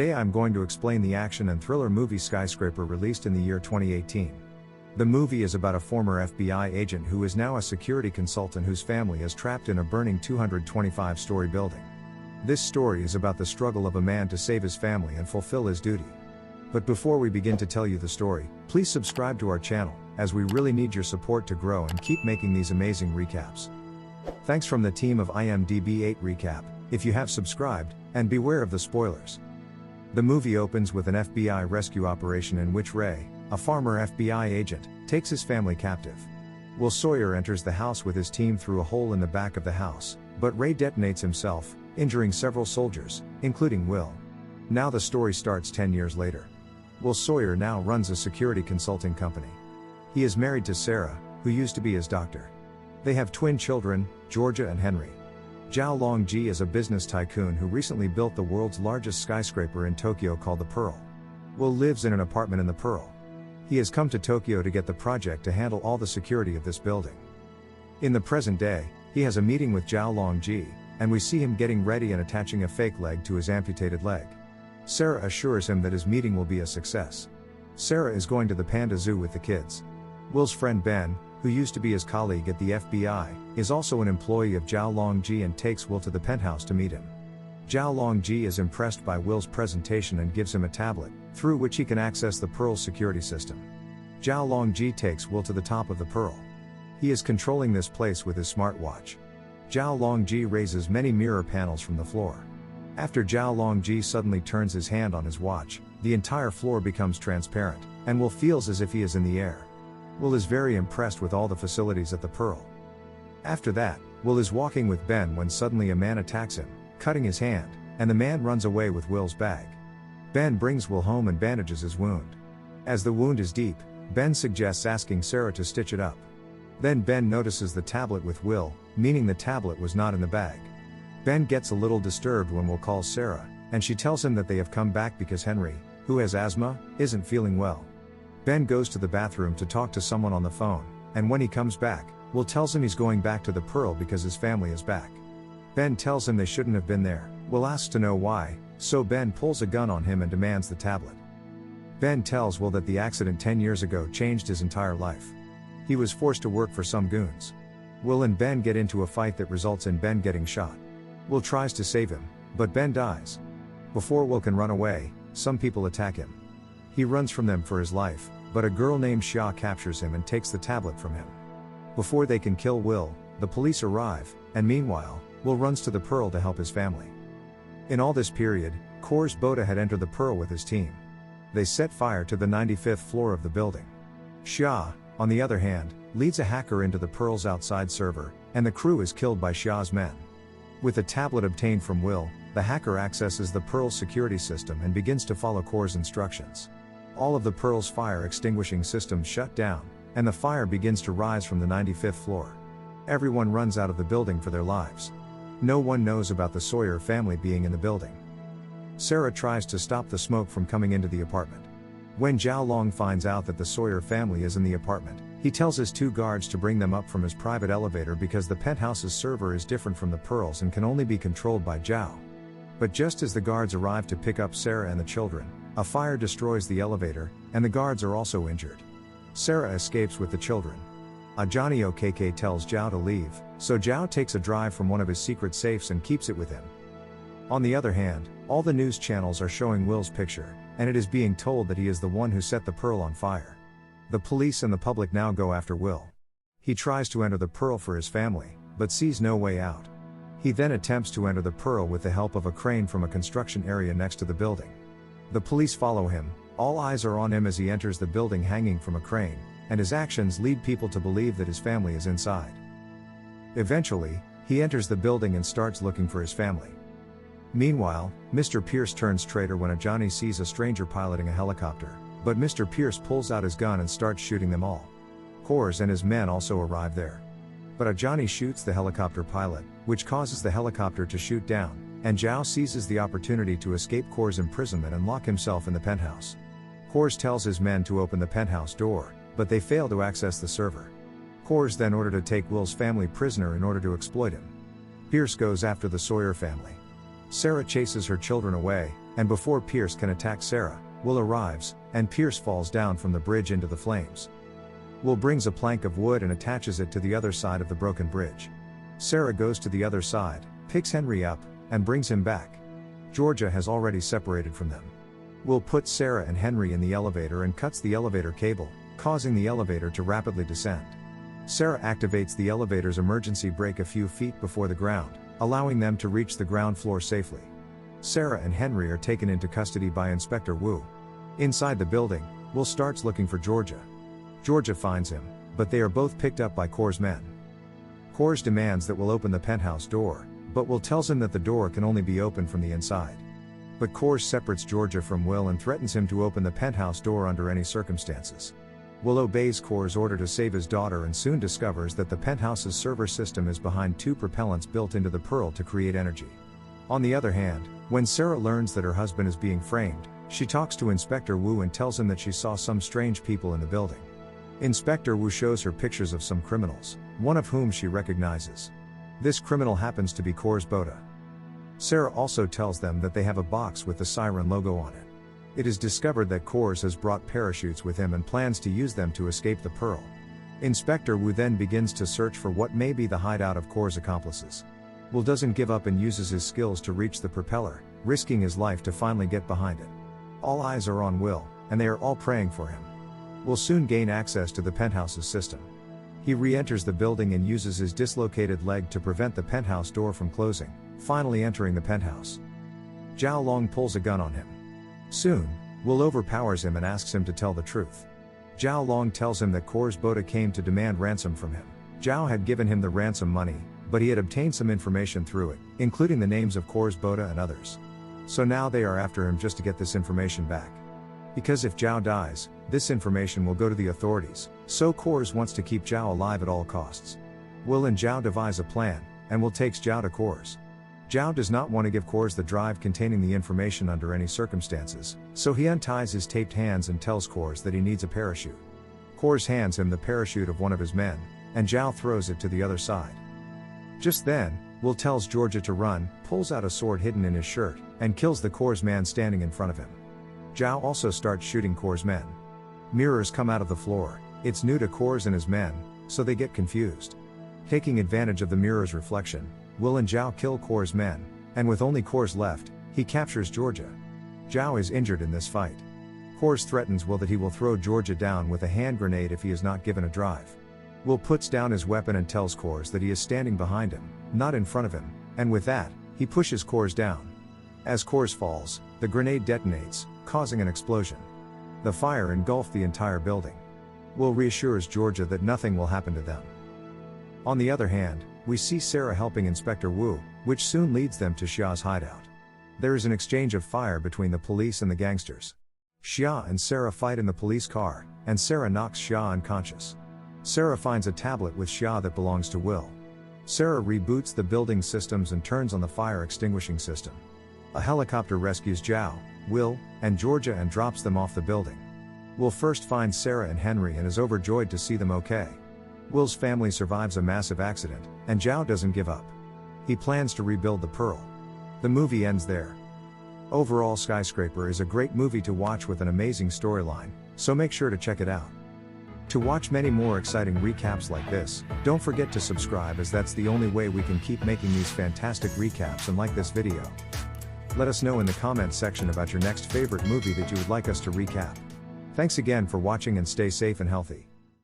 Today I'm going to explain the action and thriller movie Skyscraper, released in the year 2018. The movie is about a former FBI agent who is now a security consultant whose family is trapped in a burning 225-story building. This story is about the struggle of a man to save his family and fulfill his duty. But before we begin to tell you the story, please subscribe to our channel, as we really need your support to grow and keep making these amazing recaps. Thanks from the team of IMDb 8 Recap, if you have subscribed, and beware of the spoilers. The movie opens with an FBI rescue operation in which Ray, a farmer FBI agent, takes his family captive. Will Sawyer enters the house with his team through a hole in the back of the house, but Ray detonates himself, injuring several soldiers, including Will. Now the story starts 10 years later. Will Sawyer now runs a security consulting company. He is married to Sarah, who used to be his doctor. They have twin children, Georgia and Henry. Zhao Longji is a business tycoon who recently built the world's largest skyscraper in Tokyo called the Pearl. Will lives in an apartment in the Pearl. He has come to Tokyo to get the project to handle all the security of this building. In the present day, he has a meeting with Zhao Longji, and we see him getting ready and attaching a fake leg to his amputated leg. Sarah assures him that his meeting will be a success. Sarah is going to the panda zoo with the kids. Will's friend Ben, who used to be his colleague at the FBI, is also an employee of Zhao Longji and takes Will to the penthouse to meet him. Zhao Longji is impressed by Will's presentation and gives him a tablet, through which he can access the Pearl's security system. Zhao Longji takes Will to the top of the Pearl. He is controlling this place with his smartwatch. Zhao Longji raises many mirror panels from the floor. After Zhao Longji suddenly turns his hand on his watch, the entire floor becomes transparent, and Will feels as if he is in the air. Will is very impressed with all the facilities at the Pearl. After that, Will is walking with Ben when suddenly a man attacks him, cutting his hand, and the man runs away with Will's bag. Ben brings Will home and bandages his wound. As the wound is deep, Ben suggests asking Sarah to stitch it up. Then Ben notices the tablet with Will, meaning the tablet was not in the bag. Ben gets a little disturbed when Will calls Sarah, and she tells him that they have come back because Henry, who has asthma, isn't feeling well. Ben goes to the bathroom to talk to someone on the phone, and when he comes back, Will tells him he's going back to the Pearl because his family is back. Ben tells him they shouldn't have been there. Will asks to know why, so Ben pulls a gun on him and demands the tablet. Ben tells Will that the accident 10 years ago changed his entire life. He was forced to work for some goons. Will and Ben get into a fight that results in Ben getting shot. Will tries to save him, but Ben dies. Before Will can run away, some people attack him. He runs from them for his life, but a girl named Xia captures him and takes the tablet from him. Before they can kill Will, the police arrive, and meanwhile, Will runs to the Pearl to help his family. In all this period, Kors Boda had entered the Pearl with his team. They set fire to the 95th floor of the building. Xia, on the other hand, leads a hacker into the Pearl's outside server, and the crew is killed by Xia's men. With a tablet obtained from Will, the hacker accesses the Pearl's security system and begins to follow Kors' instructions. All of the Pearl's fire extinguishing systems shut down, and the fire begins to rise from the 95th floor. Everyone runs out of the building for their lives. No one knows about the Sawyer family being in the building. Sarah tries to stop the smoke from coming into the apartment. When Zhao Long finds out that the Sawyer family is in the apartment, he tells his two guards to bring them up from his private elevator because the penthouse's server is different from the Pearl's and can only be controlled by Zhao. But just as the guards arrive to pick up Sarah and the children, a fire destroys the elevator, and the guards are also injured. Sarah escapes with the children. A Johnny OKK tells Zhao to leave, so Zhao takes a drive from one of his secret safes and keeps it with him. On the other hand, all the news channels are showing Will's picture, and it is being told that he is the one who set the Pearl on fire. The police and the public now go after Will. He tries to enter the Pearl for his family, but sees no way out. He then attempts to enter the Pearl with the help of a crane from a construction area next to the building. The police follow him, all eyes are on him as he enters the building hanging from a crane, and his actions lead people to believe that his family is inside. Eventually, he enters the building and starts looking for his family. Meanwhile, Mr. Pierce turns traitor when a Johnny sees a stranger piloting a helicopter, but Mr. Pierce pulls out his gun and starts shooting them all. Kors and his men also arrive there. But a Johnny shoots the helicopter pilot, which causes the helicopter to shoot down, and Zhao seizes the opportunity to escape Kors' imprisonment and lock himself in the penthouse. Kors tells his men to open the penthouse door, but they fail to access the server. Kors then ordered to take Will's family prisoner in order to exploit him. Pierce goes after the Sawyer family. Sarah chases her children away, and before Pierce can attack Sarah, Will arrives, and Pierce falls down from the bridge into the flames. Will brings a plank of wood and attaches it to the other side of the broken bridge. Sarah goes to the other side, picks Henry up, and brings him back. Georgia has already separated from them. Will puts Sarah and Henry in the elevator and cuts the elevator cable, causing the elevator to rapidly descend. Sarah activates the elevator's emergency brake a few feet before the ground, allowing them to reach the ground floor safely. Sarah and Henry are taken into custody by Inspector Wu. Inside the building, Will starts looking for Georgia. Georgia finds him, but they are both picked up by Core's men. Core's demands that Will open the penthouse door, but Will tells him that the door can only be opened from the inside. But Core separates Georgia from Will and threatens him to open the penthouse door under any circumstances. Will obeys Core's order to save his daughter and soon discovers that the penthouse's server system is behind two propellants built into the pearl to create energy. On the other hand, when Sarah learns that her husband is being framed, she talks to Inspector Wu and tells him that she saw some strange people in the building. Inspector Wu shows her pictures of some criminals, one of whom she recognizes. This criminal happens to be Core's Boda. Sarah also tells them that they have a box with the siren logo on it. It is discovered that Core's has brought parachutes with him and plans to use them to escape the pearl. Inspector Wu then begins to search for what may be the hideout of Core's accomplices. Will doesn't give up and uses his skills to reach the propeller, risking his life to finally get behind it. All eyes are on Will, and they are all praying for him. Will soon gain access to the penthouse's system. He re-enters the building and uses his dislocated leg to prevent the penthouse door from closing, finally entering the penthouse. Zhao Long pulls a gun on him. Soon, Will overpowers him and asks him to tell the truth. Zhao Long tells him that Core's Boda came to demand ransom from him. Zhao had given him the ransom money, but he had obtained some information through it, including the names of Core's Boda and others. So now they are after him just to get this information back. Because if Zhao dies, this information will go to the authorities, so Core's wants to keep Zhao alive at all costs. Will and Zhao devise a plan, and Will takes Zhao to Core's. Zhao does not want to give Core's the drive containing the information under any circumstances, so he unties his taped hands and tells Core's that he needs a parachute. Core's hands him the parachute of one of his men, and Zhao throws it to the other side. Just then, Will tells Georgia to run, pulls out a sword hidden in his shirt, and kills the Core's man standing in front of him. Zhao also starts shooting Core's men. Mirrors come out of the floor. It's new to Core's and his men, so they get confused. Taking advantage of the mirror's reflection, Will and Zhao kill Core's men, and with only Core's left, he captures Georgia. Zhao is injured in this fight. Core's threatens Will that he will throw Georgia down with a hand grenade if he is not given a drive. Will puts down his weapon and tells Core's that he is standing behind him, not in front of him, and with that, he pushes Core's down. As Core's falls, the grenade detonates, causing an explosion. The fire engulfed the entire building. Will reassures Georgia that nothing will happen to them. On the other hand, we see Sarah helping Inspector Wu, which soon leads them to Xia's hideout. There is an exchange of fire between the police and the gangsters. Xia and Sarah fight in the police car, and Sarah knocks Xia unconscious. Sarah finds a tablet with Xia that belongs to Will. Sarah reboots the building systems and turns on the fire extinguishing system. A helicopter rescues Zhao, Will, and Georgia and drops them off the building. Will first finds Sarah and Henry and is overjoyed to see them okay. Will's family survives a massive accident, and Zhao doesn't give up. He plans to rebuild the pearl. The movie ends there. Overall, Skyscraper is a great movie to watch with an amazing storyline, so make sure to check it out. To watch many more exciting recaps like this, don't forget to subscribe, as that's the only way we can keep making these fantastic recaps, and like this video. Let us know in the comments section about your next favorite movie that you would like us to recap. Thanks again for watching, and stay safe and healthy.